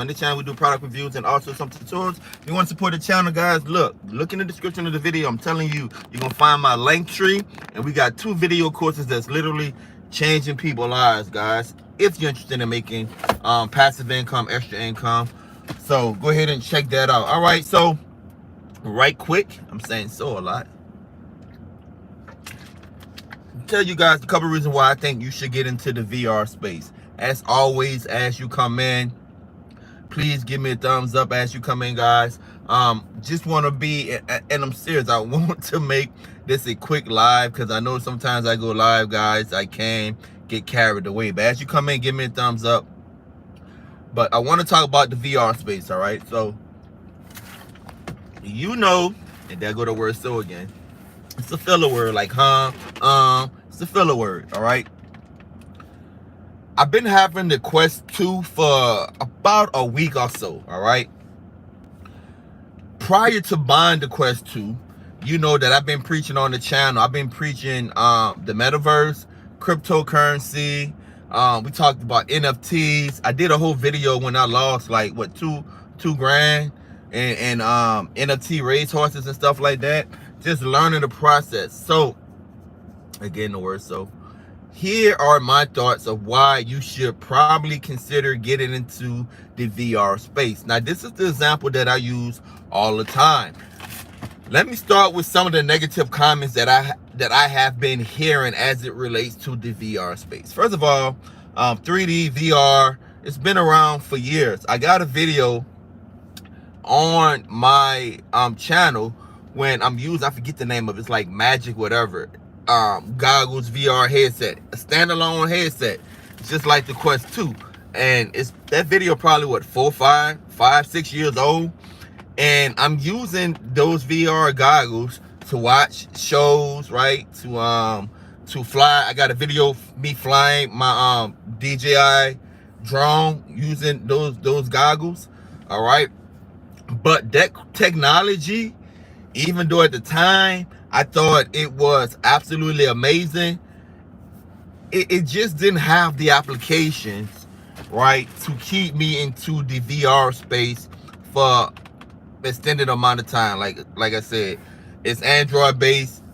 On this channel, we do product reviews and also some tutorials. If you want to support the channel, guys, look in the description of the video. I'm telling you, you're going to find my link tree. And we got 2 video courses that's literally changing people's lives, guys. If you're interested in making passive income, extra income. So go ahead and check that out. All right, so right quick, I'm saying so a lot. I'll tell you guys a couple of reasons why I think you should get into the VR space. As always, as you come in, please give me a thumbs up as you come in, guys. Just want to be, and I'm serious, I want to make this a quick live because I know sometimes I go live, guys, I can get carried away. But as you come in, give me a thumbs up. But I want to talk about the VR space, all right? So, you know, and there go the word so again. It's a filler word, like it's a filler word, all right? I've been having the Quest 2 for about a week or so, all right? Prior to buying the Quest 2, you know that I've been preaching on the channel. I've been preaching the metaverse, cryptocurrency. We talked about NFTs. I did a whole video when I lost like what two grand and NFT racehorses and stuff like that. Just learning the process. So again, the word so. Here are my thoughts of why you should probably consider getting into the VR space. Now, this is the example that I use all the time. Let me start with some of the negative comments that I have been hearing as it relates to the VR space. First of all, 3D VR, it's been around for years. I got a video on my channel when I'm using, I forget the name of it, it's like Magic whatever. Goggles, VR headset, a standalone headset, just like the Quest 2. And it's that video probably what 6 years old. And I'm using those VR goggles to watch shows, right? To fly. I got a video of me flying my DJI drone using those goggles. All right. But that technology, even though at the time I thought it was absolutely amazing, it just didn't have the applications, right, to keep me into the VR space for extended amount of time. Like I said, it's Android based.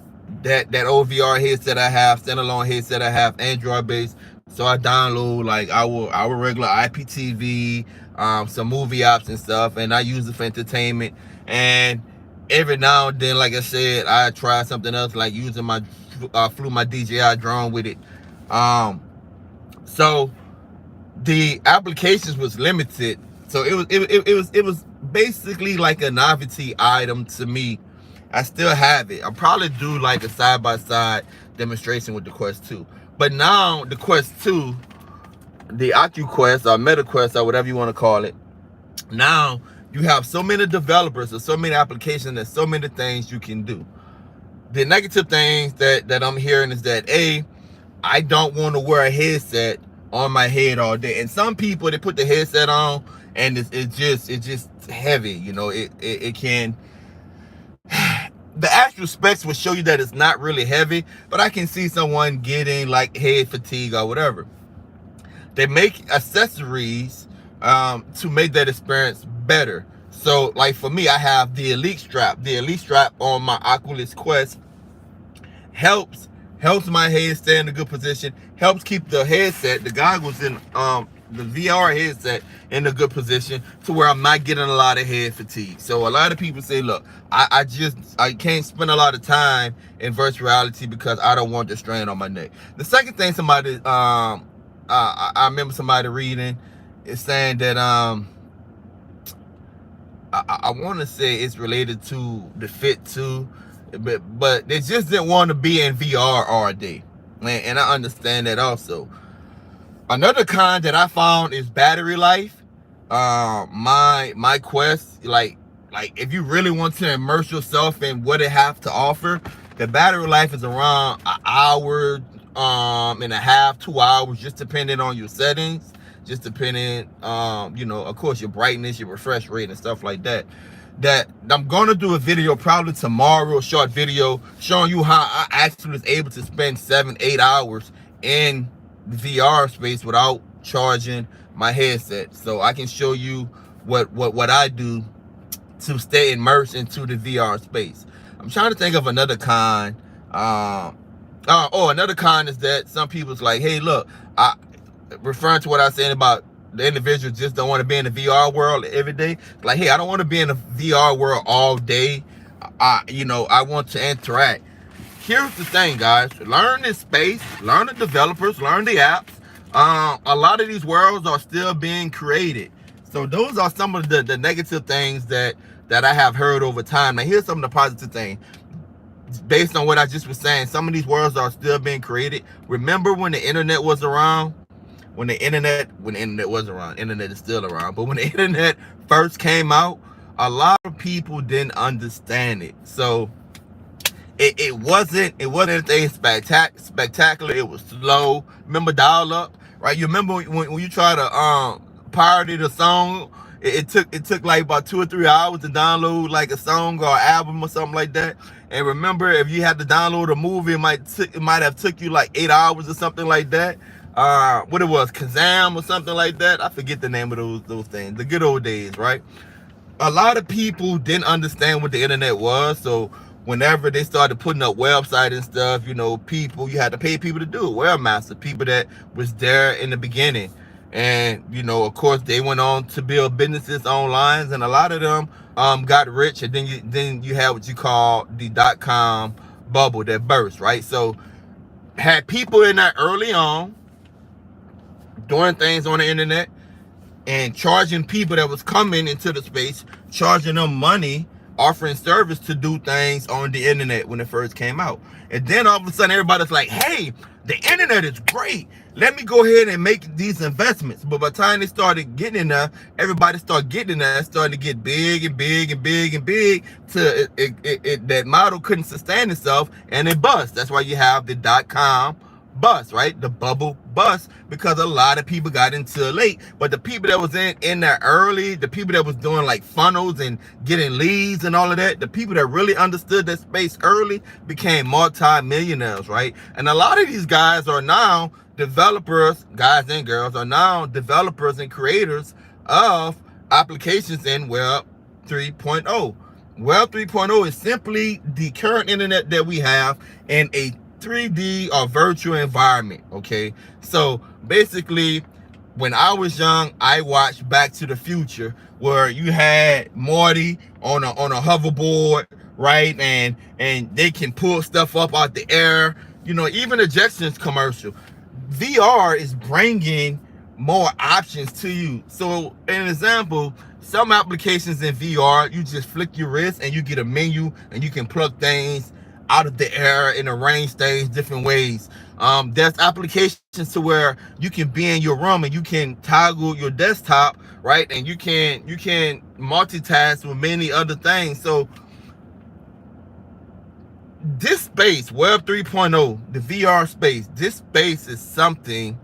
That old VR headset I have, standalone headset I have, Android based. So I download like our regular IPTV, some movie apps and stuff, and I use it for entertainment. And every now and then, like I said, I try something else, like using my flew my DJI drone with it. So the applications was limited, so it was basically like a novelty item to me. I still have it. I'll probably do like a side-by-side demonstration with the Quest 2. But now the Quest 2, the OcuQuest or MetaQuest or whatever you want to call it, now you have so many developers or so many applications, there's so many things you can do. The negative things that I'm hearing is that I don't want to wear a headset on my head all day. And some people, they put the headset on and it's just heavy, you know. It can the actual specs will show you that it's not really heavy, but I can see someone getting like head fatigue or whatever. They make accessories to make that experience better. So like for me, I have the Elite Strap. The Elite Strap on my Oculus Quest helps my head stay in a good position, helps keep the headset, the goggles in the VR headset in a good position to where I'm not getting a lot of head fatigue. So a lot of people say, look, I can't spend a lot of time in virtual reality because I don't want the strain on my neck. The second thing somebody I remember somebody reading is saying that I want to say it's related to the Fit 2, but they just didn't want to be in VR all day, and I understand that also. Another con that I found is battery life. My Quest, like if you really want to immerse yourself in what it have to offer, the battery life is around an hour and a half, 2 hours, just depending on your settings, just depending you know, of course, your brightness, your refresh rate and stuff like that. That I'm gonna do a video probably tomorrow, a short video showing you how I actually was able to spend 7-8 hours in the VR space without charging my headset, so I can show you what I do to stay immersed into the VR space. I'm trying to think of another con. Another con is that some people's like, hey, look, I referring to what I was saying about the individual just don't want to be in the VR world every day. Like, hey, I don't want to be in the VR world all day. I want to interact. Here's the thing, guys. Learn this space, learn the developers, learn the apps. A lot of these worlds are still being created. So those are some of the negative things that I have heard over time. Now, here's some of the positive things. Based on what I just was saying, some of these worlds are still being created. Remember when the internet was around? When the internet was around, internet is still around, but when the internet first came out, a lot of people didn't understand it. So it wasn't anything spectacular. It was slow. Remember dial-up, right? You remember when you try to pirate a song, it took like about 2 or 3 hours to download like a song or an album or something like that. And remember, if you had to download a movie, it might have took you like 8 hours or something like that. What it was, Kazam or something like that. I forget the name of those things. The good old days, right? A lot of people didn't understand what the internet was, so whenever they started putting up websites and stuff, you had to pay people to do it. Webmaster, people that was there in the beginning. And, of course, they went on to build businesses online, and a lot of them got rich, and then you have what you call the .com bubble that burst, right? So had people in that early on doing things on the internet and charging people that was coming into the space, charging them money, offering service to do things on the internet when it first came out. And then all of a sudden everybody's like, hey, the internet is great. Let me go ahead and make these investments. But by the time they started getting in there, everybody started getting in there, started to get big and big and big and big to that model couldn't sustain itself and it bust. That's why you have the .com bust, right? The bubble bust, because a lot of people got into it late. But the people that was in there early, the people that was doing like funnels and getting leads and all of that, the people that really understood that space early became multi-millionaires, right? And a lot of these guys are now developers, guys and girls are now developers and creators of applications in Web 3.0. Web 3.0 is simply the current internet that we have in a 3D or virtual environment. Okay, so basically when I was young, I watched Back to the Future, where you had Morty on a hoverboard, right? And they can pull stuff up out the air, even the Jetsons commercial. VR is bringing more options to you. So an example, some applications in VR, you just flick your wrist and you get a menu and you can plug things out of the air and arrange things different ways. There's applications to where you can be in your room and you can toggle your desktop, right? And you can multitask with many other things. So this space, Web 3.0, the VR space, this space is something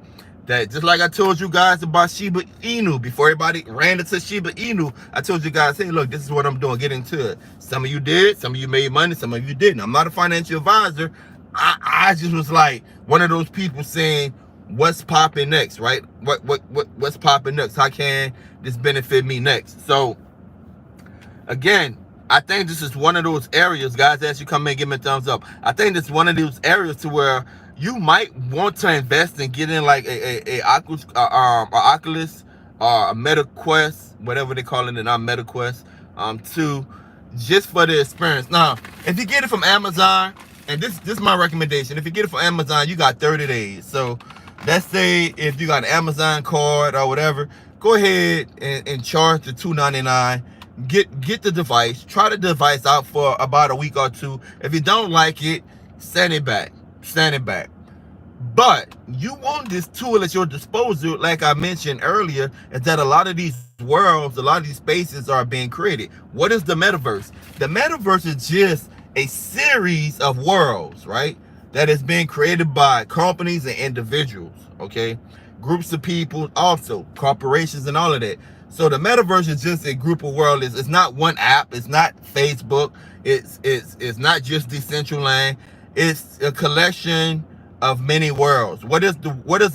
that, just like I told you guys about Shiba Inu, before everybody ran into Shiba Inu, I told you guys, hey, look, this is what I'm doing, get into it. Some of you did, some of you made money, some of you didn't. I'm not a financial advisor. I just was like one of those people saying, what's popping next, right? What's popping next? How can this benefit me next? So again, I think this is one of those areas, guys, as you come in, give me a thumbs up. I think this is one of those areas to where you might want to invest and get in like a Oculus or a Meta Quest, whatever they call it, not Meta Quest, to just for the experience. Now, if you get it from Amazon, and this is my recommendation, if you get it from Amazon, you got 30 days. So let's say if you got an Amazon card or whatever, go ahead and charge the $2.99. Get the device, try the device out for about a week or two. If you don't like it, send it back. But you want this tool at your disposal. Like I mentioned earlier, is that a lot of these worlds, a lot of these spaces are being created. What is the metaverse? The metaverse is just a series of worlds, right, that is being created by companies and individuals, okay, groups of people, also corporations and all of that. So the metaverse is just a group of worlds. It's not one app. It's not Facebook. It's not just Decentraland. It's a collection of many worlds. What is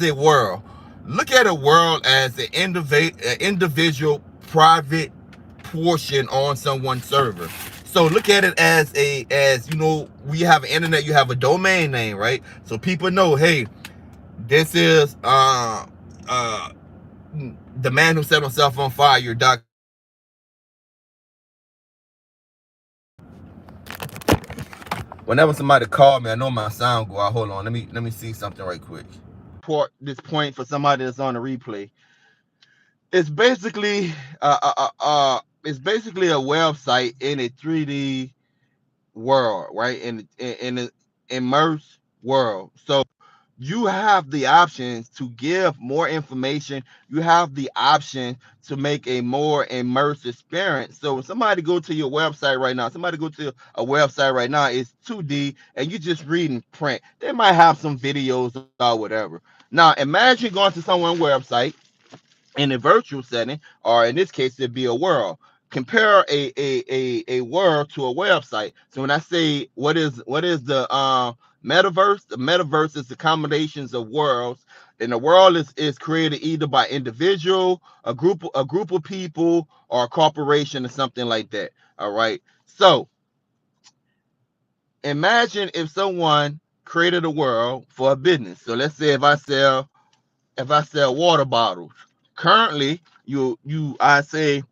a world? Look at a world as an individual private portion on someone's server. So look at it as we have an internet, you have a domain name, right? So people know, hey, this is uh the man who set himself on fire.com. Whenever somebody call me, I know my sound go out. Hold on, let me see something right quick. This point for somebody that's on the replay. It's basically it's basically a website in a 3D world, right? In an immersed world. So you have the options to give more information. You have the option to make a more immersive experience. So when somebody go to your website right now, somebody go to a website right now, it's 2D and you just reading print. They might have some videos or whatever. Now imagine going to someone's website in a virtual setting, or in this case, it'd be a world. Compare a world to a website. So when I say what is the metaverse is the combinations of worlds, and the world is created either by individual, a group of people, or a corporation or something like that. All right. So imagine if someone created a world for a business. So let's say if I sell water bottles. Currently, I say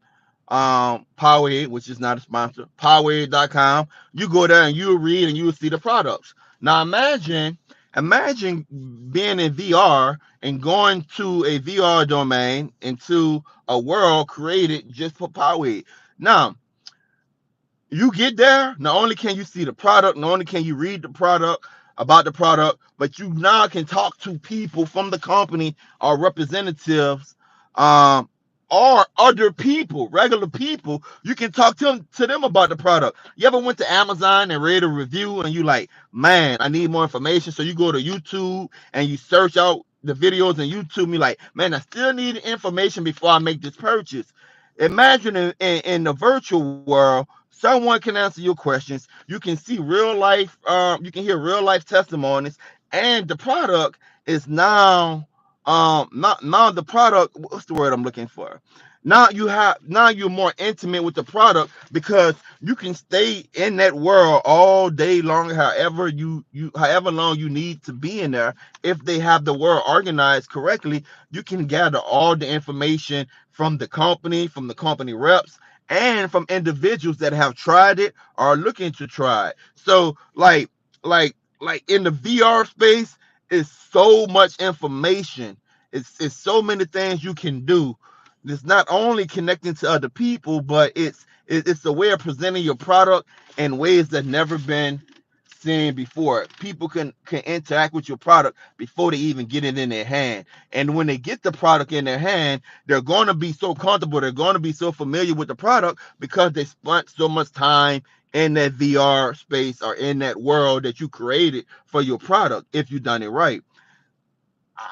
Powerade, which is not a sponsor, Powerade.com. You go there and you read and you will see the products. Now imagine being in VR and going to a VR domain into a world created just for Powerade. Now you get there, not only can you see the product, not only can you read the product about the product, but you now can talk to people from the company or representatives, um, or other people, regular people. You can talk to them about the product. You ever went to Amazon and read a review and you like, man, I need more information. So you go to YouTube and you search out the videos on YouTube. And you like, man, I still need information before I make this purchase. Imagine in the virtual world, someone can answer your questions. You can see real life, you can hear real life testimonies, and the product is now the product. What's the word I'm looking for? Now you're more intimate with the product because you can stay in that world all day long, however long you need to be in there. If they have the world organized correctly, you can gather all the information from the company reps, and from individuals that have tried it or are looking to try it. So like in the VR space, it's so much information. It's so many things you can do. It's not only connecting to other people, but it's a way of presenting your product in ways that never been seen before. People can interact with your product before they even get it in their hand. And when they get the product in their hand, they're going to be so comfortable. They're going to be so familiar with the product because they spent so much time in that VR space or in that world that you created for your product if you've done it right.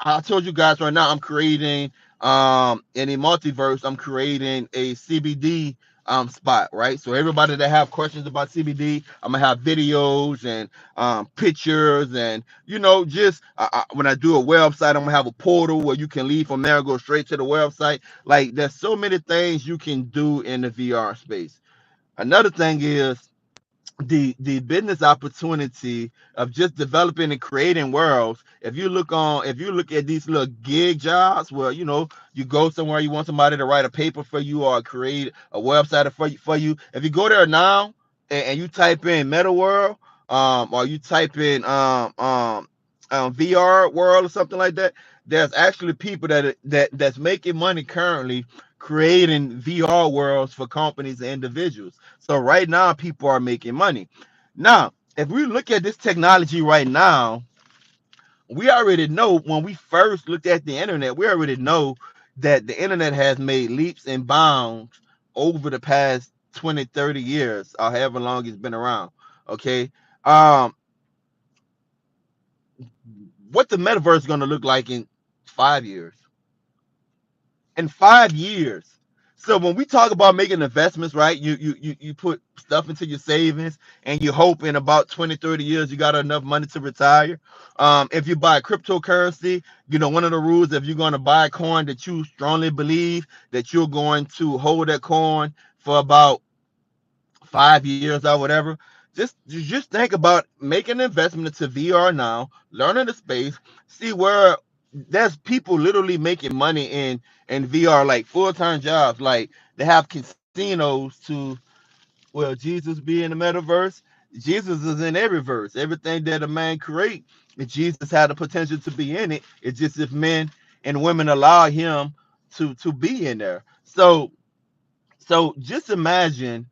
I told you guys right now I'm creating in a multiverse, I'm creating a CBD spot, right? So everybody that have questions about CBD, I'm gonna have videos and pictures, and just when I do a website, I'm gonna have a portal where you can leave from there, go straight to the website. Like there's so many things you can do in the VR space. Another thing is the business opportunity of just developing and creating worlds. If you look at these little gig jobs where you go somewhere, you want somebody to write a paper for you or create a website for you. If you go there now and you type in meta world, or you type in VR world or something like that, there's actually people that's making money currently creating VR worlds for companies and individuals. So right now, people are making money. Now, if we look at this technology right now, we already know when we first looked at the internet, we already know that the internet has made leaps and bounds over the past 20, 30 years, or however long it's been around. Okay. Um, what the metaverse is going to look like in 5 years? In 5 years, So when we talk about making investments, right? You put stuff into your savings and you hope in about 20, 30 years you got enough money to retire. If you buy cryptocurrency, one of the rules, if you're going to buy a coin that you strongly believe that you're going to hold that coin for about 5 years or whatever, just think about making an investment into VR now, learning the space, see where there's people literally making money in VR, like full-time jobs. Like they have casinos to, well, Jesus be in the metaverse. Jesus is in every verse. Everything that a man create, if Jesus had the potential to be in it. It's just if men and women allow him to be in there. So just imagine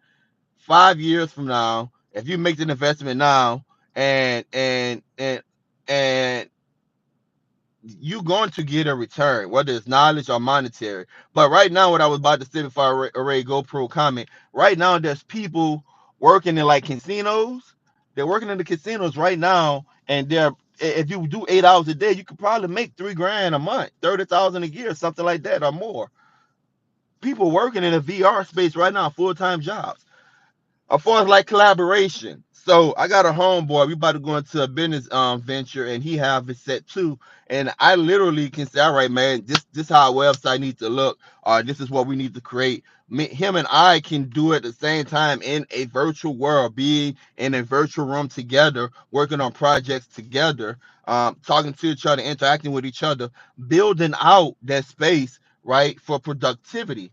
5 years from now, if you make an investment now, and you're going to get a return, whether it's knowledge or monetary. But right now, what I was about to say before I already go pro comment, right now there's people working in like casinos. They're working in the casinos right now, and they're, if you do 8 hours a day, you could probably make $3,000 a month, 30,000 a year, something like that, or more. People working in a VR space right now, full-time jobs. As far as like collaboration, so I got a homeboy. We about to go into a business venture, and he have it set too. And I literally can say, all right, man, this how our website needs to look, or this is what we need to create. Him and I can do it at the same time in a virtual world, being in a virtual room together, working on projects together, talking to each other, interacting with each other, building out that space, right, for productivity.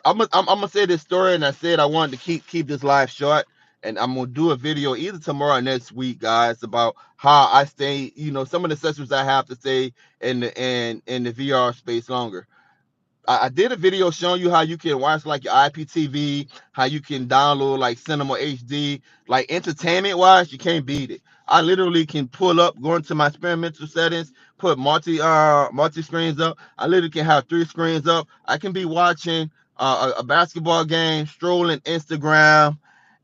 I'm gonna say this story, and I said I wanted to keep this live short, and I'm gonna do a video either tomorrow or next week, guys, about how I stay, some of the sessions I have to stay in the VR space longer. I did a video showing you how you can watch like your IPTV, how you can download like Cinema HD, like entertainment wise, you can't beat it. I literally can pull up, go into my experimental settings, put multi screens up. I literally can have 3 screens up. I can be watching a basketball game, strolling Instagram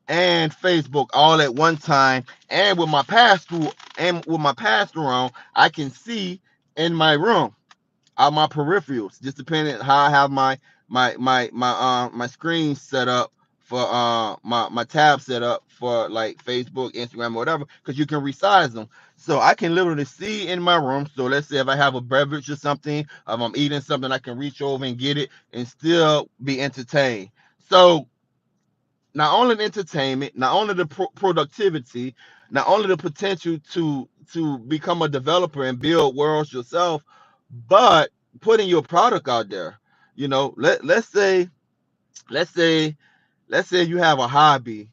and Facebook all at one time, and with my pass through on, I can see in my room out my peripherals, just depending on how I have my screen set up for my tab set up for like Facebook, Instagram, or whatever, because you can resize them. So I can literally see in my room. So let's say if I have a beverage or something, if I'm eating something, I can reach over and get it and still be entertained. So not only the entertainment, not only the productivity, not only the potential to become a developer and build worlds yourself, but putting your product out there. Let's say let's say you have a hobby.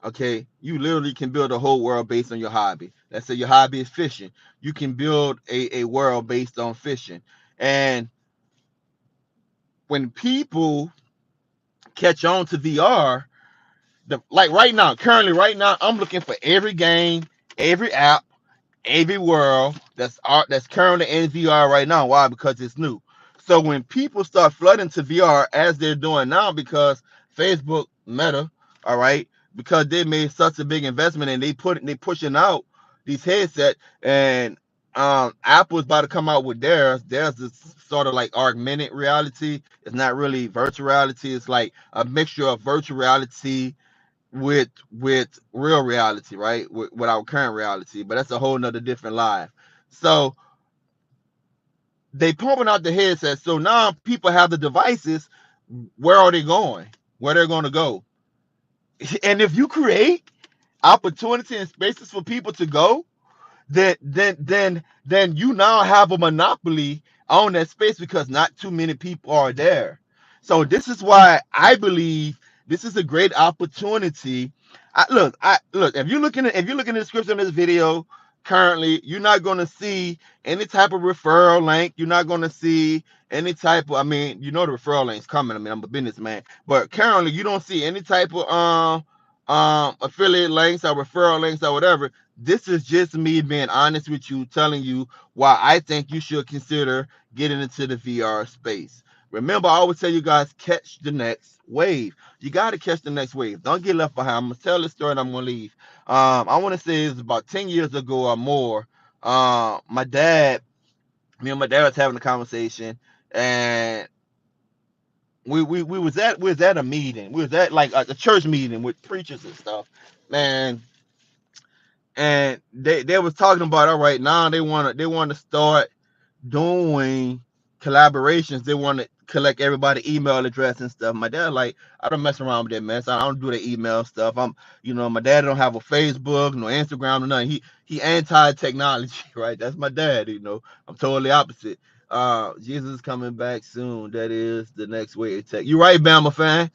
Okay, you literally can build a whole world based on your hobby. Let's say your hobby is fishing. You can build a world based on fishing. And when people catch on to VR, like right now, currently right now, I'm looking for every game, every app, every world that's currently in VR right now. Why? Because it's new. So when people start flooding to VR as they're doing now, because Facebook, Meta, all right, because they made such a big investment and they pushing out these headsets, and Apple's about to come out with theirs. Theirs is sort of like augmented reality. It's not really virtual reality. It's like a mixture of virtual reality with real reality, right? With our current reality, but that's a whole nother different life. So they pumping out the headsets. So now people have the devices. Where are they going? Where they're going to go? And if you create opportunity and spaces for people to go, then you now have a monopoly on that space because not too many people are there. So this is why I believe this is a great opportunity. Look. If you look in the description of this video, currently you're not going to see any type of referral link. You're not going to see any type of. I mean, the referral link's coming. I mean, I'm a businessman, but currently you don't see any type of affiliate links or referral links or whatever. This is just me being honest with you, telling you why I think you should consider getting into the VR space. Remember, I always tell you guys, catch the next wave. You got to catch the next wave. Don't get left behind. I'm going to tell the story and I'm going to leave. I want to say it's about 10 years ago or more. Me and my dad was having a conversation, and we was at a meeting. We was at like a church meeting with preachers and stuff, man. And they was talking about, all right, now they want to start doing collaborations. They want to collect everybody email address and stuff. My dad, like, I don't mess around with that mess. I don't do the email stuff. My dad don't have a Facebook, no Instagram, or nothing. He anti technology, right? That's my dad. I'm totally opposite. Jesus is coming back soon. That is the next way to tech. You right, Bama fan.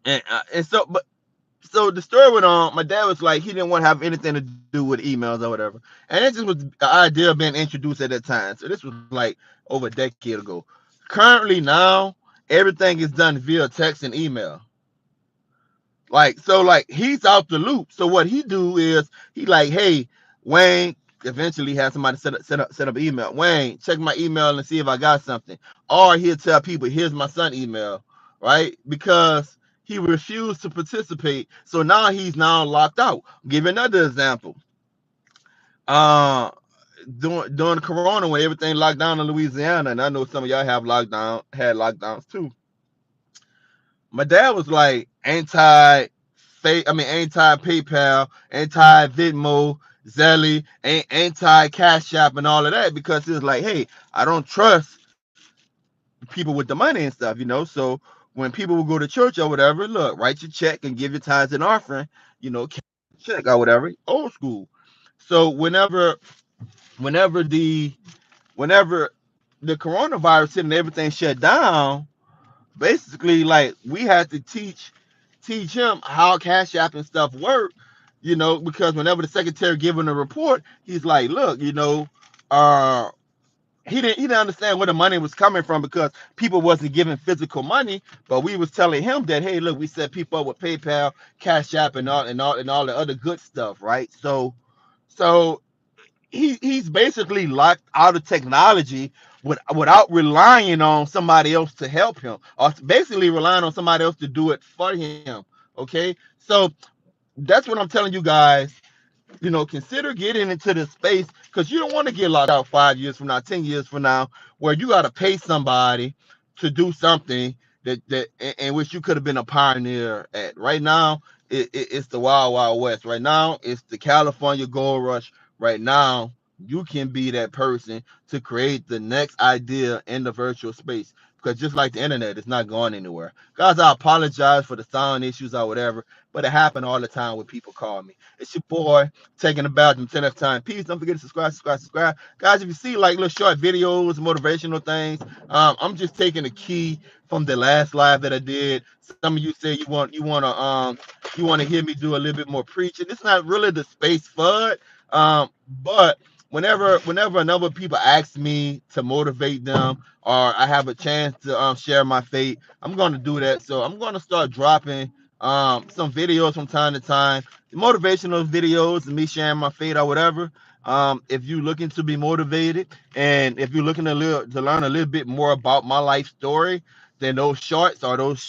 And so the story went on. My dad was like, he didn't want to have anything to do with emails or whatever, and it just was the idea being introduced at that time. So this was like over a decade ago. Currently now, everything is done via text and email. Like he's out the loop. So what he do is he like, hey, Wayne. Eventually has somebody set up email. Wayne, check my email and see if I got something. Or he'll tell people, here's my son email, right? Because he refused to participate. So now he's now locked out. I'll give you another example. Uh during the corona when everything locked down in Louisiana, and I know some of y'all had lockdowns too. My dad was like anti PayPal, anti Venmo, Zelly, anti Cash App, and all of that, because it was like, hey, I don't trust people with the money and stuff. So when people will go to church or whatever, look, write your check and give your tithes and offering, check or whatever, old school. So whenever whenever the coronavirus hit and everything shut down, basically, like, we had to teach him how Cash App and stuff work, because whenever the secretary giving a report, he's like, look, uh he didn't understand where the money was coming from, because people wasn't giving physical money, but we was telling him that, hey, look, we set people up with PayPal, Cash App, and all the other good stuff, right? So he's basically locked out of technology without relying on somebody else to help him, or basically relying on somebody else to do it for him. Okay, so that's what I'm telling you guys. Consider getting into this space, because you don't want to get locked out 5 years from now, 10 years from now, where you got to pay somebody to do something that in which you could have been a pioneer at. Right now, it's the wild, wild west. Right now, it's the California gold rush. Right now, you can be that person to create the next idea in the virtual space. Because just like the internet, it's not going anywhere. Guys, I apologize for the sound issues or whatever, but it happened all the time when people call me. It's your boy taking about them 10 time. Peace. Don't forget to subscribe. Guys, if you see like little short videos, motivational things, I'm just taking a key from the last live that I did. Some of you say you wanna hear me do a little bit more preaching. It's not really the space for it. But whenever another people ask me to motivate them, or I have a chance to share my faith, I'm gonna do that. So I'm gonna start dropping some videos from time to time, motivational videos, and me sharing my faith or whatever. If you're looking to be motivated, and if you're looking to learn a little bit more about my life story, then those shorts, or those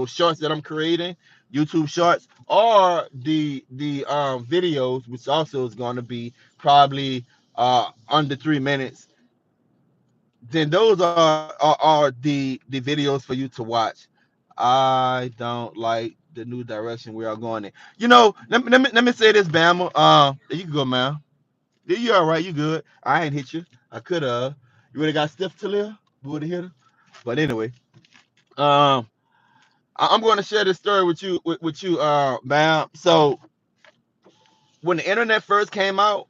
shorts that I'm creating, YouTube shorts, or the videos, which also is going to be probably under 3 minutes, then those are the videos for you to watch. I don't like the new direction we are going in. Let me say this, Bama. You can go, man. You all right? You good? I ain't hit you. I could have. You would have got stiff to live. Would have hit her. But anyway, um, I'm going to share this story with you, Bam. So when the internet first came out,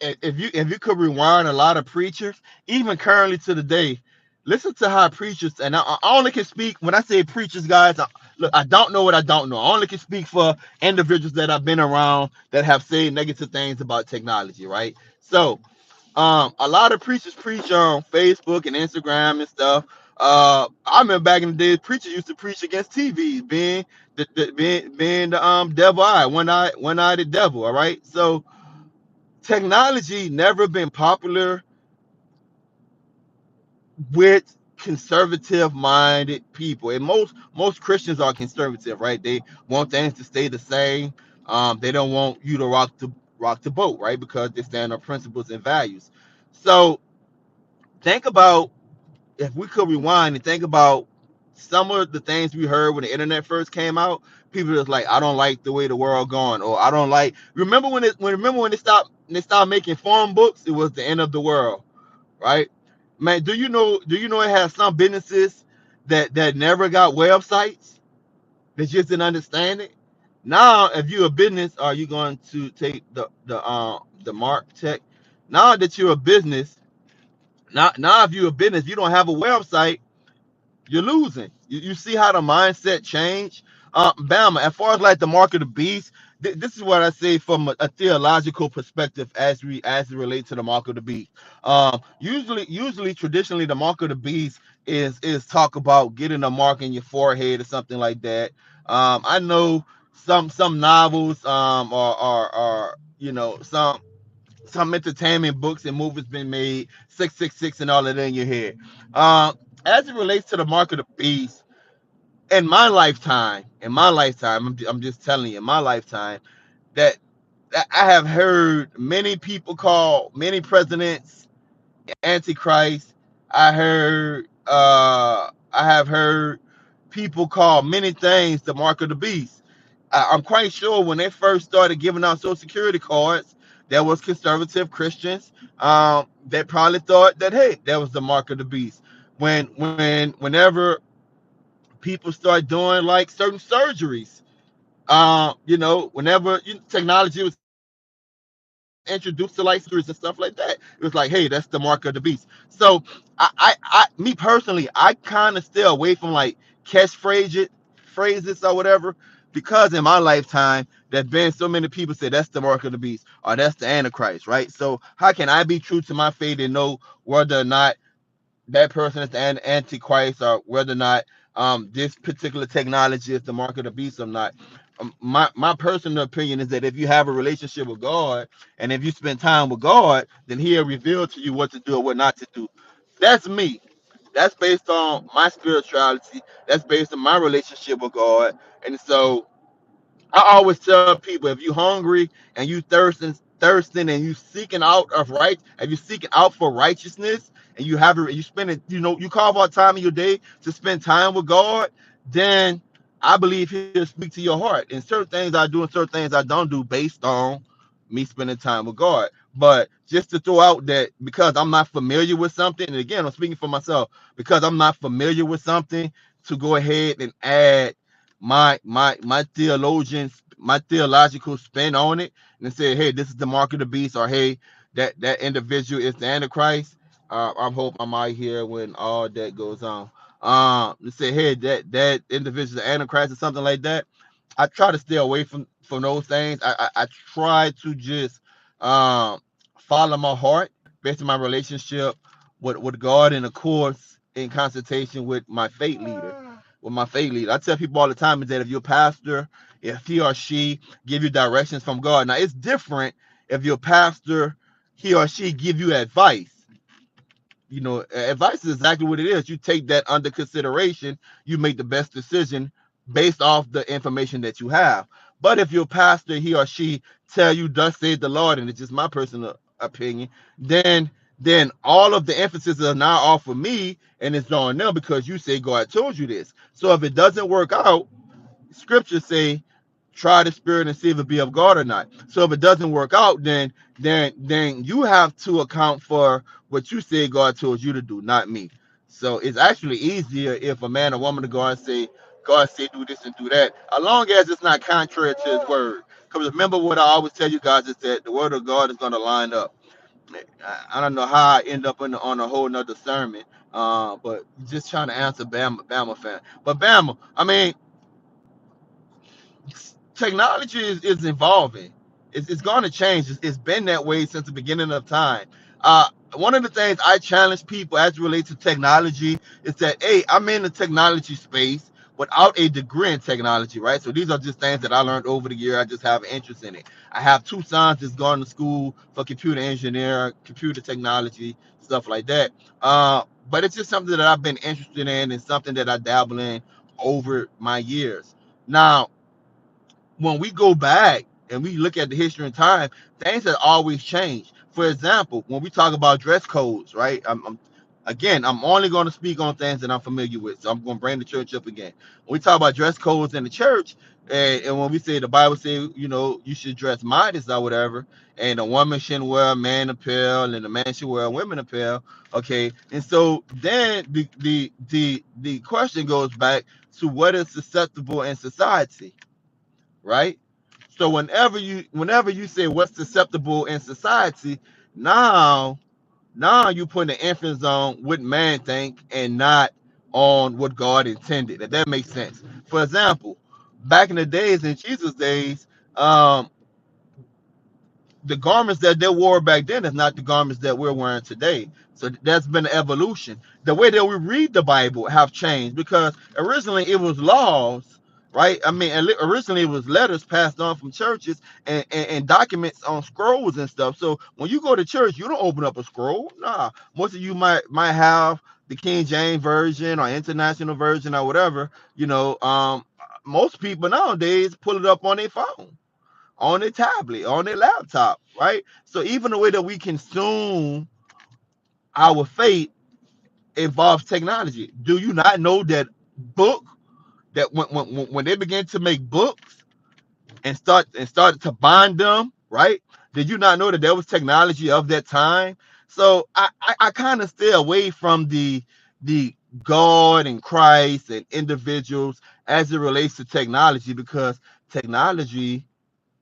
if you could rewind a lot of preachers, even currently to the day, listen to how preachers, and I only can speak when I say preachers, guys. Look, I don't know what I don't know. I only can speak for individuals that I've been around that have said negative things about technology, right? So, a lot of preachers preach on Facebook and Instagram and stuff. I remember back in the day, preachers used to preach against TVs, being the devil eye, one-eyed devil. All right, so technology never been popular with conservative minded people, and most Christians are conservative, right? They want things to stay the same. They don't want you to rock the boat, right? Because they stand on principles and values. So think about if we could rewind and think about some of the things we heard when the internet first came out, people was like, I don't like the way the world going, or I don't like. Remember when they stopped making phone books, it was the end of the world, right? Man, do you know it has some businesses that never got websites? They just didn't understand it. Now, if you're a business, are you going to take the mark tech? Now that you're a business, now if you're a business, you don't have a website, you're losing. You see how the mindset changed? Bama, as far as like the mark of the beast, this is what I say from a theological perspective as it relates to the mark of the beast. Usually, traditionally, the mark of the beast is talk about getting a mark in your forehead or something like that. I know some novels are some entertainment books and movies been made 666 and all of that in your head. As it relates to the mark of the beast, in my lifetime, I'm just telling you, in my lifetime, that, that I have heard many people call many presidents antichrist. I have heard people call many things the mark of the beast. I'm quite sure when they first started giving out social security cards, there was conservative Christians that probably thought that, hey, that was the mark of the beast. Whenever people start doing like certain surgeries, whenever technology was introduced to like surgeries and stuff like that, it was like, hey, that's the mark of the beast. So me personally, I kind of stay away from like phrases or whatever, because in my lifetime, there's been so many people say that's the mark of the beast or that's the antichrist, right? So how can I be true to my faith and know whether or not that person is the antichrist, or whether or not this particular technology is the mark of the beast or not? My personal opinion is that if you have a relationship with God and if you spend time with God, then He'll reveal to you what to do or what not to do. That's me. That's based on my spirituality. That's based on my relationship with God. And so I always tell people, if you hungry and you thirsting and you seeking out of right, if you seeking out for righteousness and you spend it, you carve out time in your day to spend time with God, then I believe He'll speak to your heart. And certain things I do and certain things I don't do based on me spending time with God. But just to throw out that, because I'm not familiar with something, and again, I'm speaking for myself, because I'm not familiar with something, to go ahead and add my theological spin on it and say, hey, this is the mark of the beast, or hey, that individual is the antichrist. I hope I'm out here when all that goes on. To say, hey, that individual is the antichrist or something like that. I try to stay away from those things. I try to just um follow my heart based on my relationship with God, and of course in consultation with my faith leader. I tell people all the time is that if your pastor, if he or she give you directions from God, now it's different if your pastor, he or she give you advice. Advice is exactly what it is. You take that under consideration. You make the best decision based off the information that you have. But if your pastor, he or she, tell you, thus saith the Lord, and it's just my personal opinion, then all of the emphasis is now off of me, and it's on them because you say God told you this. So if it doesn't work out, scriptures say, try the spirit and see if it be of God or not. So if it doesn't work out, then you have to account for what you say God told you to do, not me. So it's actually easier if a man or woman to go and say, God say do this and do that, as long as it's not contrary to His word. Because remember what I always tell you guys is that the word of God is going to line up. I don't know how I end up on a whole nother sermon, but just trying to answer Bama fan. But Bama, I mean, technology is evolving. It's going to change. It's been that way since the beginning of time. One of the things I challenge people as it relates to technology is that, hey, I'm in the technology space without a degree in technology, right? So these are just things that I learned over the year. I just have an interest in it. I have two sons that's gone to school for computer engineer, computer technology, stuff like that. But it's just something that I've been interested in and something that I dabble in over my years. Now, when we go back and we look at the history and time, things have always changed. For example, when we talk about dress codes, right? Again, I'm only going to speak on things that I'm familiar with. So I'm going to bring the church up again. When we talk about dress codes in the church, and when we say the Bible say, you should dress modest or whatever, and a woman shouldn't wear man apparel, and a man should wear women apparel. Okay, and so then the question goes back to what is acceptable in society, right? So whenever you say what's acceptable in society, now you put the emphasis on what man think and not on what God intended. If that makes sense. For example, back in the days, in Jesus' days, um, the garments that they wore back then is not the garments that we're wearing today. So that's been an evolution. The way that we read the Bible have changed because originally it was laws, right? I mean, originally it was letters passed on from churches and documents on scrolls and stuff. So when you go to church, you don't open up a scroll. Nah, most of you might have the King James version or international version or whatever. Most people nowadays pull it up on their phone, on their tablet, on their laptop, right? So even the way that we consume our faith involves technology. Do you not know that book that when they began to make books started to bind them, right? Did you not know that there was technology of that time? So I kind of stay away from the God and Christ and individuals as it relates to technology because technology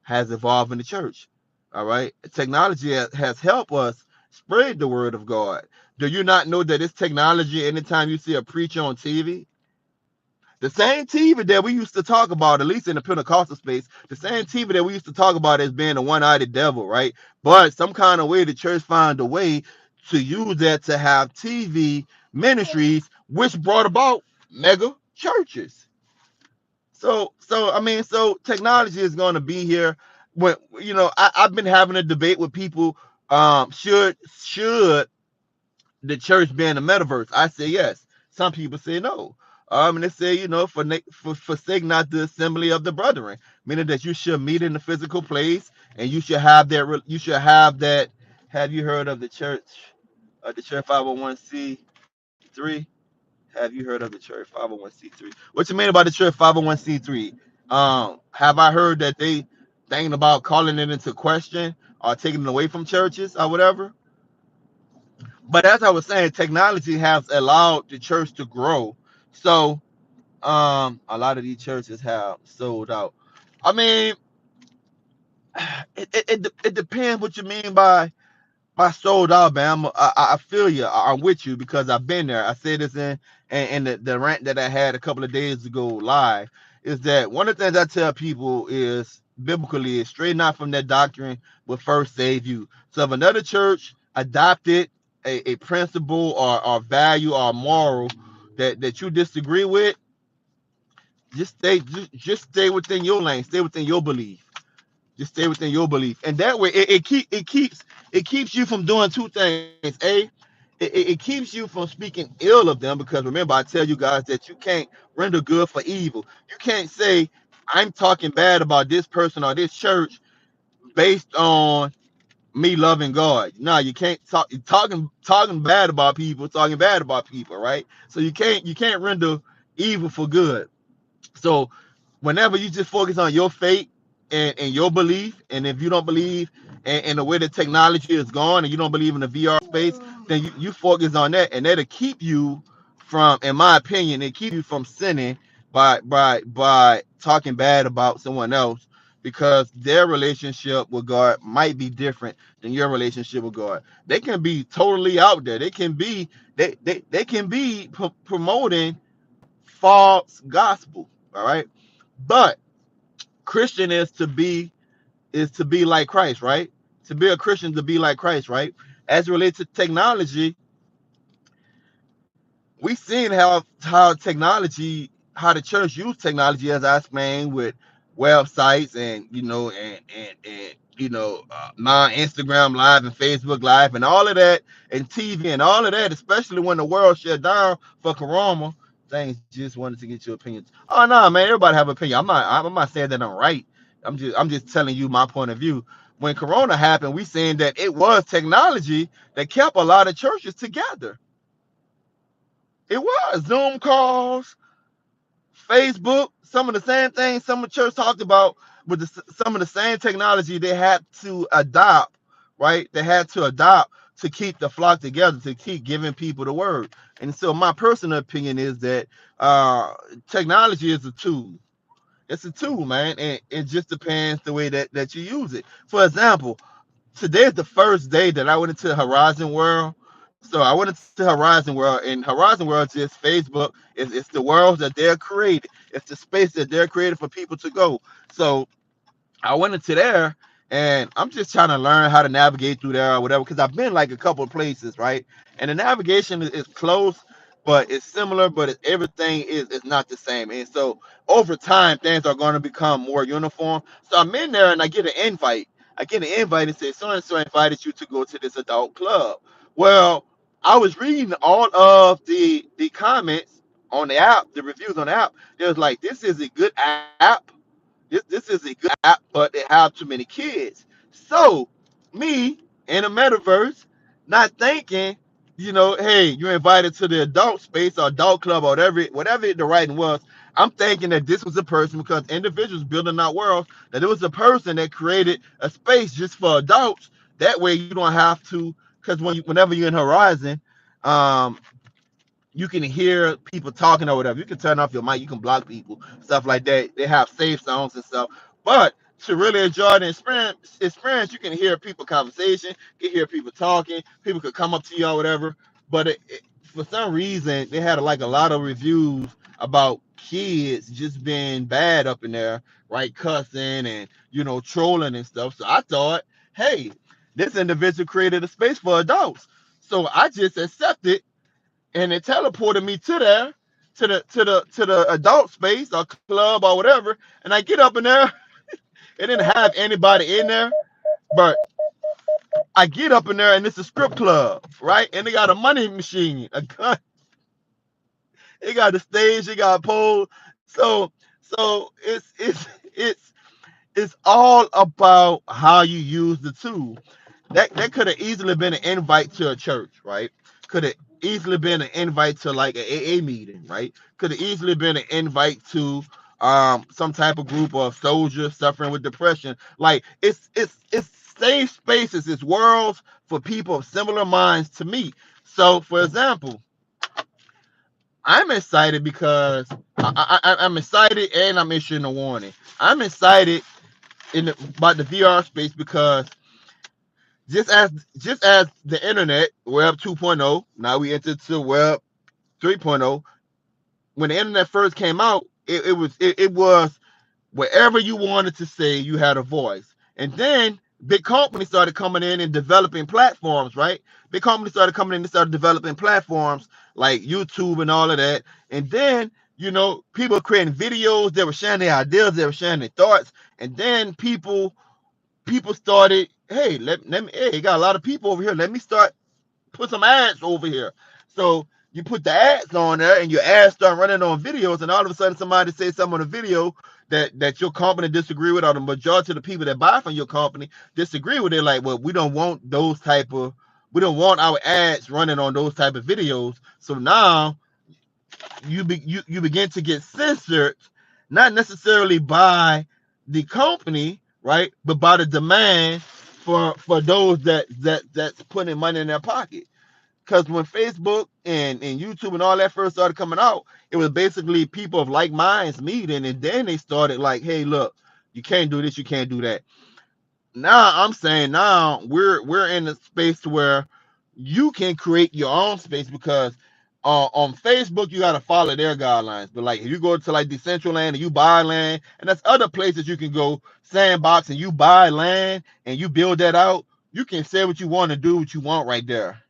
has evolved in the church. All right. Technology has helped us spread the word of God. Do you not know that this technology, anytime you see a preacher on TV, the same TV that we used to talk about, at least in the Pentecostal space, the same TV that we used to talk about as being the one-eyed devil, right? But some kind of way the church found a way to use that to have TV ministries, which brought about mega churches. So technology is going to be here. When I've been having a debate with people. Should the church be in the metaverse? I say yes. Some people say no. And they say, forsake not the assembly of the brethren, meaning that you should meet in the physical place, and you should have that. You should have that. Have you heard of the church 501c3? Have you heard of the church 501c3? What you mean about the church 501c3? Have I heard that they thinking about calling it into question or taking it away from churches or whatever? But as I was saying, technology has allowed the church to grow. So a lot of these churches have sold out. I mean, it depends what you mean by sold out, man. I feel you. I'm with you because I've been there. I said this in the rant that I had a couple of days ago live, is that one of the things I tell people is biblically is straighten out from that doctrine will first save you. So if another church adopted a principle or value or moral that you disagree with, just stay within your lane, stay within your belief. Just stay within your belief, and that way it keeps you from doing two things. It keeps you from speaking ill of them because remember, I tell you guys that you can't render good for evil. You can't say I'm talking bad about this person or this church based on me loving God. No, you can't talking bad about people, talking bad about people, right? So you can't render evil for good. So whenever you just focus on your faith and your belief, and if you don't believe in the way that technology is gone and you don't believe in the VR space, then you focus on that, and that'll keep you from, in my opinion, it keep you from sinning by talking bad about someone else because their relationship with God might be different than your relationship with God. They can be totally out there. They can be promoting false gospel. All right. But Christian is to be like Christ, right? To be a Christian, to be like Christ, right? As it relates to technology, we seen how technology, how the church used technology, as I explained, with websites and my Instagram live and Facebook live and all of that, and TV and all of that, especially when the world shut down for Corona. Things just wanted to get your opinions. Oh no, man, everybody have an opinion. I'm not saying that I'm right. I'm just telling you my point of view. When Corona happened, we saying that it was technology that kept a lot of churches together. It was Zoom calls, Facebook, some of the same things some of the church talked about with some of the same technology they had to adopt, right? They had to adopt to keep the flock together, to keep giving people the word. And so my personal opinion is that uh, technology is a tool. It's a tool, man, and it just depends the way that you use it. For example, today's the first day that I went into Horizon World. So I went into Horizon World, and Horizon World is just Facebook. It's the worlds that they're created. It's the space that they're created for people to go. So I went into there, and I'm just trying to learn how to navigate through there or whatever, because I've been like a couple of places, right? And the navigation is close, but it's similar, but everything is not the same. And so over time, things are going to become more uniform. So I'm in there, and I get an invite. I get an invite and say, so and so invited you to go to this adult club. Well, I was reading all of the comments on the app, the reviews on the app. They was like, this is a good app. This is a good app, but they have too many kids. So me in a metaverse, not thinking, hey, you're invited to the adult space or adult club or whatever the writing was. I'm thinking that this was a person, because individuals building out worlds, that it was a person that created a space just for adults. That way you don't have to, because whenever you're in Horizon, um, you can hear people talking or whatever. You can turn off your mic, you can block people, stuff like that. They have safe zones and stuff. But to really enjoy the experience, you can hear people conversation, you can hear people talking, people could come up to you or whatever. But for some reason, they had like a lot of reviews about kids just being bad up in there, right? Cussing and trolling and stuff. So I thought, hey, this individual created a space for adults. So I just accepted, and it teleported me to there, to the adult space or club or whatever. And I get up in there, it didn't have anybody in there, but I get up in there and it's a strip club, right? And they got a money machine, a gun. They got the stage, they got a pole. So it's all about how you use the tool. That could have easily been an invite to a church, right? Could have easily been an invite to like an AA meeting, right? Could have easily been an invite to some type of group of soldiers suffering with depression. Like it's safe spaces, it's worlds for people of similar minds to meet. So for example, I'm excited because I'm excited, and I'm issuing a warning. I'm excited about the VR space because just as the internet, Web 2.0, now we entered to Web 3.0. When the internet first came out, it was wherever you wanted to say, you had a voice. And then big companies started coming in and developing platforms, right? Big companies started coming in and started developing platforms like YouTube and all of that. And then, people creating videos, they were sharing their ideas, they were sharing their thoughts. And then people started, hey, let me, hey, got a lot of people over here. Let me start put some ads over here. So you put the ads on there, and your ads start running on videos, and all of a sudden somebody says something on the video that your company disagree with, or the majority of the people that buy from your company disagree with it. Like, well, we don't want our ads running on those type of videos. So now you begin to get censored, not necessarily by the company, right, but by the demand for those that's putting money in their pocket. Because when Facebook and YouTube and all that first started coming out, it was basically people of like minds meeting, and then they started like, hey, look, you can't do this, you can't do that. Now I'm saying, now we're in a space where you can create your own space, because on Facebook you got to follow their guidelines. But like if you go to like Decentraland and you buy land, and that's other places you can go, Sandbox, and you buy land and you build that out, you can say what you want to do, what you want right there.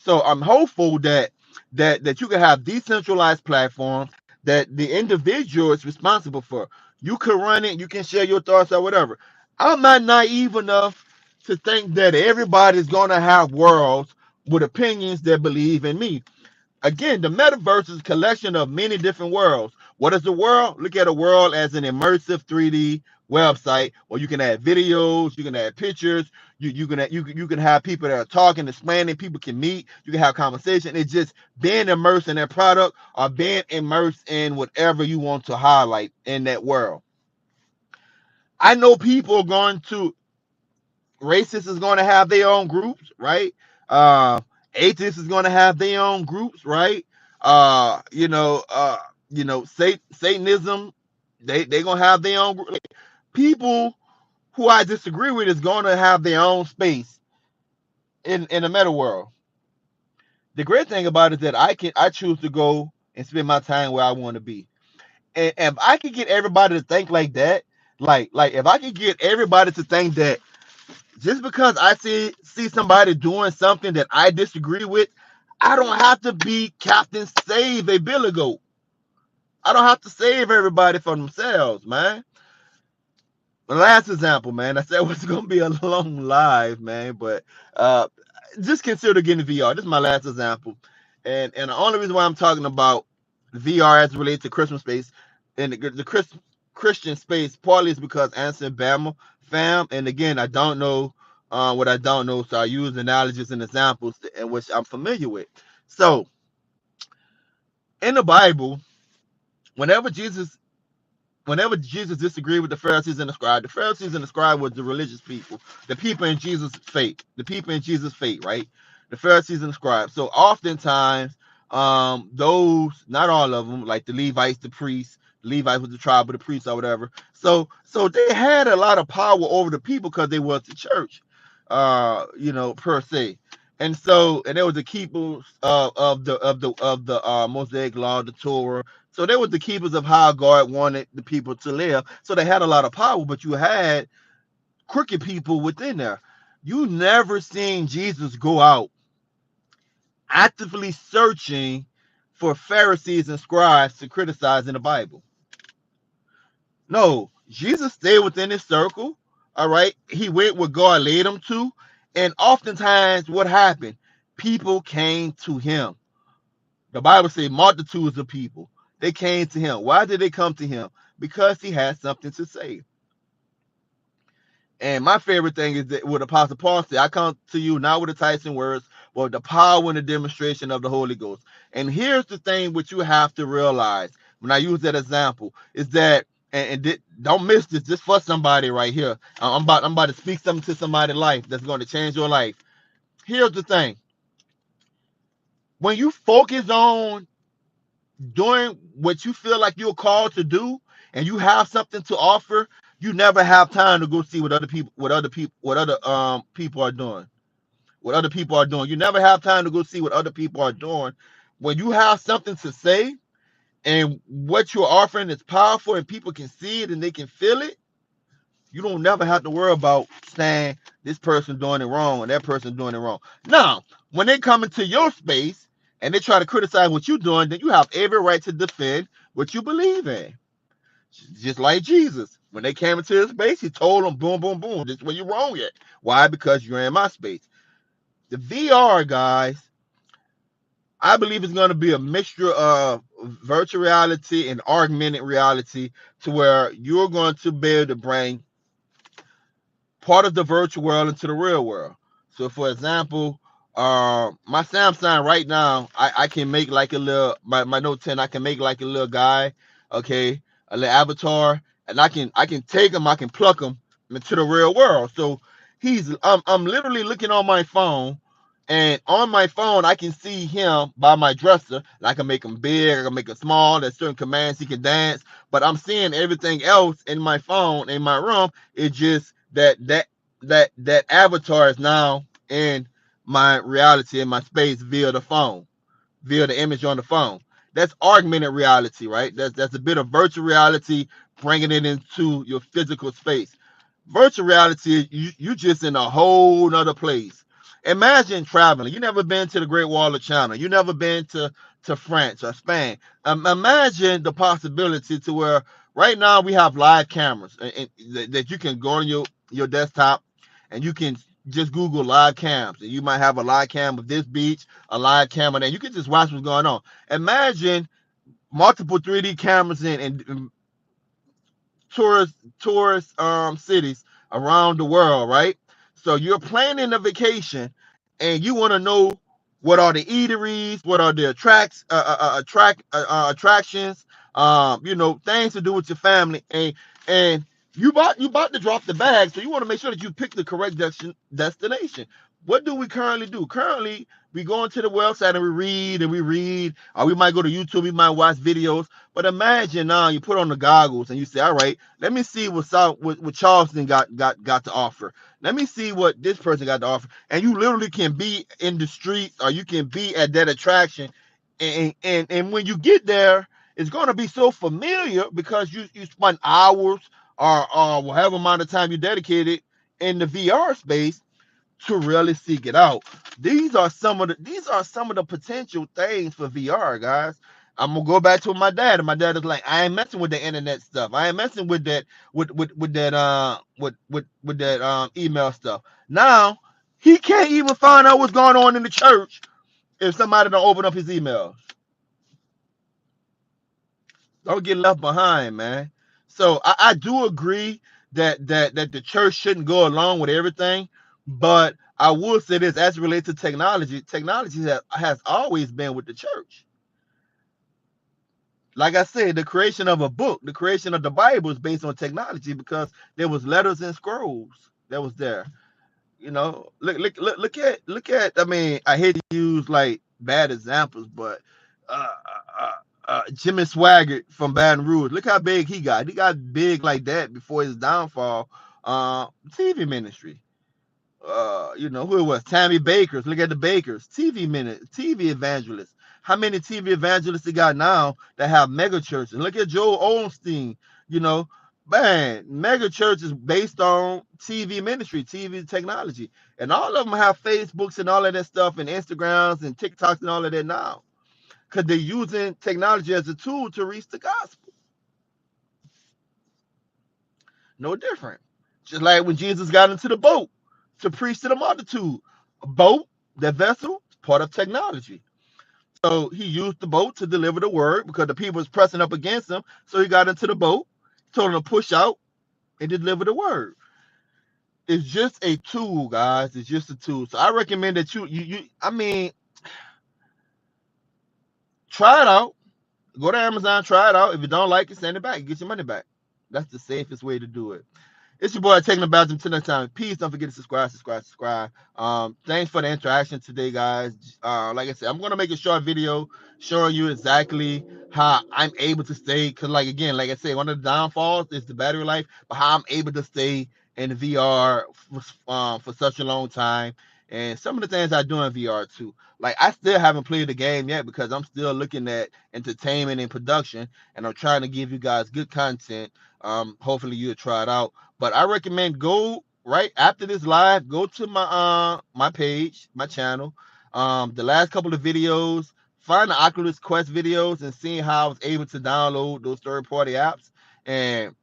So I'm hopeful that you can have decentralized platforms that the individual is responsible for. You can run it, you can share your thoughts or whatever. I'm not naive enough to think that everybody's gonna have worlds with opinions that believe in me. Again, the metaverse is a collection of many different worlds. What is the world? Look at a world as an immersive 3D website where you can add videos, you can add pictures, You can have people that are talking, explaining, people can meet, you can have conversation. It's just being immersed in that product or being immersed in whatever you want to highlight in that world. I know people are going to racists is going to have their own groups, right? Uh, Atheists is going to have their own groups, right? Uh, you know, uh, Satanism, they gonna have their own group. People who I disagree with is going to have their own space in the meta world. The great thing about it is that I choose to go and spend my time where I want to be. And if I could get everybody to think like that, like if I could get everybody to think that just because I see somebody doing something that I disagree with, I don't have to be Captain Save a Billy Goat. I don't have to save everybody from themselves, man. The last example, man, I said it was gonna be a long live, man, but uh, just consider getting VR. This is my last example, and the only reason why I'm talking about VR as it relates to Christmas space and the Christian space partly is because Anson Bama fam, and again I don't know what I don't know, so I use analogies and examples in which I'm familiar with. So in the Bible, whenever Jesus whenever Jesus disagreed with the Pharisees and the scribes were the religious people, the people in Jesus' fate, right? The Pharisees and the scribes. So oftentimes, those, not all of them, like the Levites, the priests, Levites was the tribe of the priests or whatever. So they had a lot of power over the people because they was the church, per se. And they were the keepers of the Mosaic law, the Torah. So they were the keepers of how God wanted the people to live. So they had a lot of power, but you had crooked people within there. You never seen Jesus go out actively searching for Pharisees and scribes to criticize in the Bible. No, Jesus stayed within his circle. All right. He went where God led him to. And oftentimes, what happened? People came to him. The Bible says multitudes of people. They came to him. Why did they come to him? Because he had something to say. And my favorite thing is that what Apostle Paul said, I come to you not with enticing words, but with the power and the demonstration of the Holy Ghost. And here's the thing which you have to realize when I use that example is that, don't miss this, just for somebody right here. I'm about to speak something to somebody's life that's going to change your life. Here's the thing. When you focus on doing what you feel like you're called to do and you have something to offer, you never have time to go see what other people are doing. You never have time to go see what other people are doing. When you have something to say and what you're offering is powerful and people can see it and they can feel it, you don't never have to worry about saying this person doing it wrong and that person doing it wrong. Now, when they come into your space and they try to criticize what you're doing, then you have every right to defend what you believe in. Just like Jesus. When they came into his space, he told them, boom, boom, boom, this is where you're wrong at. Why? Because you're in my space. The VR, guys, I believe it's going to be a mixture of virtual reality and augmented reality to where you're going to be able to bring part of the virtual world into the real world. So, for example, my Samsung right now, I can make like a little my Note 10. I can make like a little guy, okay, a little avatar, and I can take him, I can pluck him into the real world. So I'm literally looking on my phone, and on my phone I can see him by my dresser. And I can make him big, I can make him small. There's certain commands he can dance, but I'm seeing everything else in my phone in my room. It's just that avatar is now in my reality, in my space via the phone, via the image on the phone. That's augmented reality, right? That's a bit of virtual reality, bringing it into your physical space. Virtual reality, you just in a whole nother place. Imagine traveling. You never been to the Great Wall of China. You never been to France or Spain. Imagine the possibility to where right now we have live cameras that you can go on your desktop and you can just Google live cams. And you might have a live cam of this beach, a live camera, and you can just watch what's going on. Imagine multiple 3D cameras in tourist cities around the world, right? So you're planning a vacation, and you want to know what are the eateries, what are the attractions, things to do with your family, and you about to drop the bag, so you want to make sure that you pick the correct destination. What do we currently do? Currently, we go into the website and we read, or we might go to YouTube, we might watch videos. But imagine now you put on the goggles and you say, all right, let me see what Charleston got to offer. Let me see what this person got to offer. And you literally can be in the streets, or you can be at that attraction. And when you get there, it's going to be so familiar because you spend hours or whatever amount of time you dedicated in the VR space to really seek it out. These are some of the potential things for VR, guys. I'm gonna go back to my dad, and my dad is like, I ain't messing with the internet stuff. I ain't messing with that with that email stuff. Now he can't even find out what's going on in the church if somebody don't open up his emails. Don't get left behind, man. So I do agree that the church shouldn't go along with everything, but I will say this as it relates to technology. Technology has always been with the church. Like I said, the creation of a book, the creation of the Bible is based on technology because there was letters and scrolls that was there. Look at. I mean, I hate to use like bad examples, but uh, Jimmy Swaggart from Baton Rouge. Look how big he got. He got big like that before his downfall. TV ministry. Who it was? Tammy Bakers. Look at the Bakers. TV evangelists. How many TV evangelists he got now that have mega churches? Look at Joel Osteen. You know, man, mega churches based on TV ministry, TV technology, and all of them have Facebooks and all of that stuff, and Instagrams and TikToks and all of that now, because they're using technology as a tool to reach the gospel. No different. Just like when Jesus got into the boat to preach to the multitude. A boat, that vessel, is part of technology. So he used the boat to deliver the word because the people was pressing up against him. So he got into the boat, told them to push out and deliver the word. It's just a tool, guys. It's just a tool. So I recommend that I mean, try it out. Go to Amazon, try it out. If you don't like it, send it back. Get your money back. That's the safest way to do it. It's your boy taking the bathroom till next time. Peace. Don't forget to subscribe. Thanks for the interaction today, guys. Like I said, I'm gonna make a short video showing you exactly how I'm able to stay. Cause like I said, one of the downfalls is the battery life, but how I'm able to stay in VR for such a long time. And some of the things I do in VR too. Like I still haven't played the game yet because I'm still looking at entertainment and production, and I'm trying to give you guys good content. Hopefully you'll try it out. But I recommend go right after this live, go to my page, my channel. The last couple of videos, find the Oculus Quest videos and seeing how I was able to download those third-party apps. And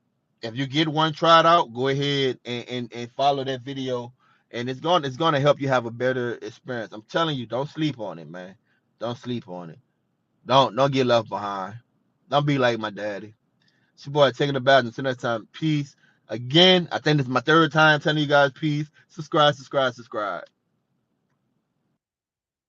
if you get one tried out, go ahead and follow that video. And it's gonna help you have a better experience. I'm telling you, don't sleep on it, man. Don't sleep on it. Don't get left behind. Don't be like my daddy. It's your boy taking the bath. Until next time, peace. Again, I think this is my third time telling you guys peace. Subscribe.